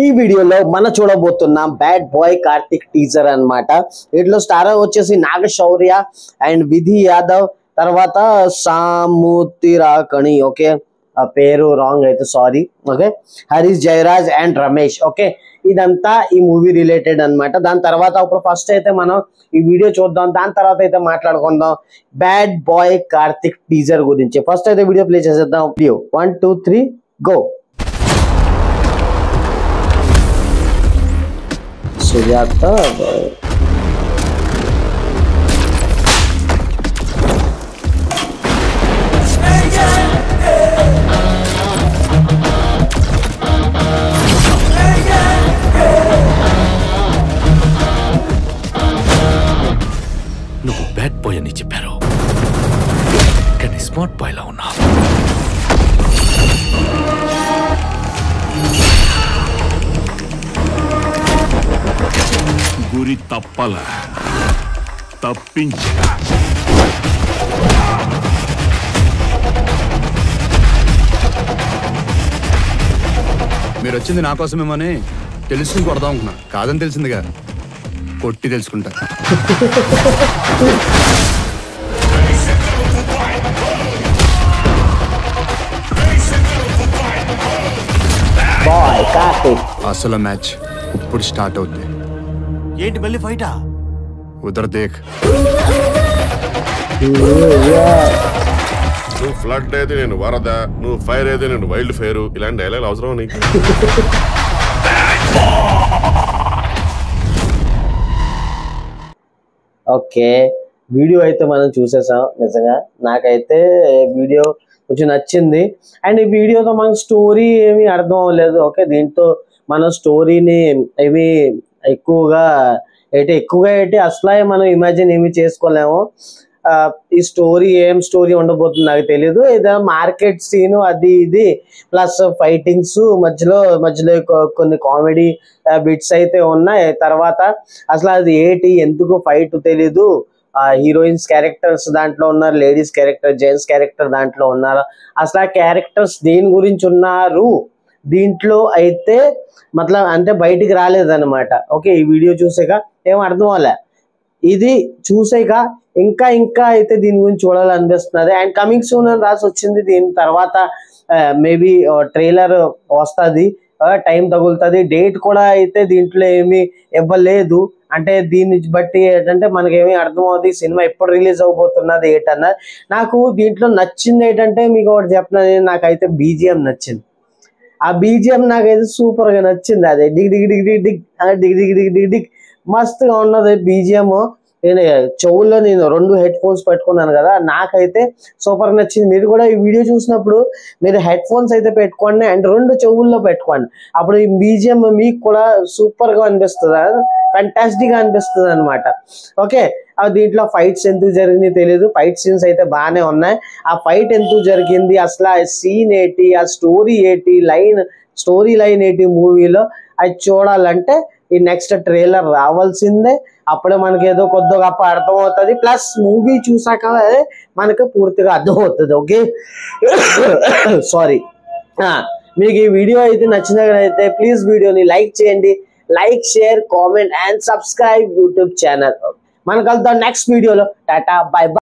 ఈ వీడియోలో మనం చూడబోతున్నాం బ్యాడ్ బాయ్ కార్తిక్ టీజర్ అన్నమాట. వీటిలో స్టార్ వచ్చేసి నాగ శౌర్య అండ్ విధి యాదవ్, తర్వాత సాముతిరాకణి, ఓకే ఆ పేరు రాంగ్ అయితే sorry, okay Harish Jayaraj and Ramesh. Okay ఇదంతా ఈ మూవీ రిలేటెడ్ అన్నమాట. దాని తర్వాత ఇప్పుడు ఫస్ట్ అయితే మనం ఈ వీడియో చూద్దాం, దాని తర్వాత అయితే మాట్లాడుకుందాం బ్యాడ్ బాయ్ కార్తిక్ టీజర్ గురించి. ఫస్ట్ అయితే వీడియో ప్లే చేసేద్దాం. Video 1 2 3 go. సుజాత నువ్వు బ్యాడ్ బాయ్ అని చెప్పారు, కానీ స్మార్ట్ బాయ్ లా ఉన్నావు. గురి తప్పల తప్పించ మీరు వచ్చింది నా కోసమేమని తెలుసుకుని కొడదాం అనుకున్నా, కాదని తెలిసిందిగా కొట్టి తెలుసుకుంటా. బాయ్ కార్తిక్ అసలు మ్యాచ్ ఇప్పుడు స్టార్ట్ అవుద్ది. ఏంటి మళ్ళీ ఫైటా? ఉదర్ దేఖ్. నువ్వు ఫ్లడ్ అయితే నేను వరద, నువ్వు ఫైర్ అయితే నేను వైల్డ్ ఫైర్, ఇలాంటి డైలాగ్ అవసరం నీకు? ఓకే వీడియో అయితే మనం చూసేసాం. నిజంగా నాకైతే వీడియో కొంచెం నచ్చింది. అండ్ ఈ వీడియోతో మనకు స్టోరీ ఏమీ అర్థం అవ్వలేదు. ఓకే దీంతో మన స్టోరీని ఏమి ఎక్కువగా ఏంటి అసలే మనం ఇమాజిన్ ఏమి చేసుకోలేము. ఈ స్టోరీ ఏం స్టోరీ ఉండబోతుంది నాకు తెలియదు. ఏదో మార్కెట్ సీను అది ఇది ప్లస్ ఫైటింగ్స్ మధ్యలో కొన్ని కామెడీ బిట్స్ అయితే ఉన్నాయి. తర్వాత అసలు అది ఏంటి ఎందుకు ఫైట్ తెలీదు. హీరోయిన్స్ క్యారెక్టర్స్ దాంట్లో ఉన్నారు, లేడీస్ క్యారెక్టర్ జెంట్స్ క్యారెక్టర్ దాంట్లో ఉన్నారు. అసలు ఆ క్యారెక్టర్స్ దేని గురించి ఉన్నారు దీంట్లో అయితే అంటే బయటికి రాలేదన్నమాట. ఓకే ఈ వీడియో చూసాక ఏం అర్థం అవ్వలే. ఇది చూసాక ఇంకా అయితే దీని గురించి చూడాలనిపిస్తున్నది. అండ్ కమింగ్ సూన్ అని రాసి వచ్చింది. దీని తర్వాత మేబీ ట్రైలర్ వస్తుంది, టైం తగులుతుంది. డేట్ కూడా అయితే దీంట్లో ఏమి ఇవ్వలేదు. అంటే దీన్ని బట్టి ఏంటంటే మనకేమీ అర్థం అవుతుంది సినిమా ఎప్పుడు రిలీజ్ అవబోతున్నది ఏంటన్నా. నాకు దీంట్లో నచ్చింది ఏంటంటే మీకు ఒకటి చెప్పినది, నాకైతే బీజిఎం నచ్చింది. ఆ బీజిఎం నాకైతే సూపర్ గా నచ్చింది. అదే డిగ్ డిగ్ డిగ్ డిగ్ డిగ్ డిగ్ డిగ్ డిగ్ డిగ్ డిగ్ మస్తుగా ఉన్నది బీజిఎం. చెవుల్లో నేను 2 హెడ్ ఫోన్స్ పెట్టుకున్నాను కదా, నాకైతే సూపర్ నచ్చింది. మీరు కూడా ఈ వీడియో చూసినప్పుడు మీరు హెడ్ ఫోన్స్ అయితే పెట్టుకోండి అండ్ 2 చెవుల్లో పెట్టుకోండి. అప్పుడు ఈ బీజిఎం మీకు కూడా సూపర్ గా అనిపిస్తుంది, ఫ్యాంటాస్టిక్ గా అనిపిస్తుంది అనమాట. ఓకే దీంట్లో ఫైట్స్ ఎందుకు జరిగింది తెలియదు, ఫైట్ సీన్స్ అయితే బాగానే ఉన్నాయి. ఆ ఫైట్ ఎందుకు జరిగింది, అసలు ఆ సీన్ ఏంటి, ఆ స్టోరీ ఏంటి, స్టోరీ లైన్ ఏంటి మూవీలో, అది చూడాలంటే ఈ నెక్స్ట్ ట్రైలర్ రావాల్సిందే. అప్పుడే మనకి ఏదో కొద్దిగా అర్థం అవుతుంది. ప్లస్ మూవీ చూసాక మనకు పూర్తిగా అర్థం అవుతుంది. Okay sorry. మీకు ఈ వీడియో అయితే నచ్చినట్లయితే ప్లీజ్ వీడియోని లైక్ చేయండి. Like share comment and subscribe YouTube channel. మనం కలుద్దాం నెక్స్ట్ వీడియోలో. Tata bye by.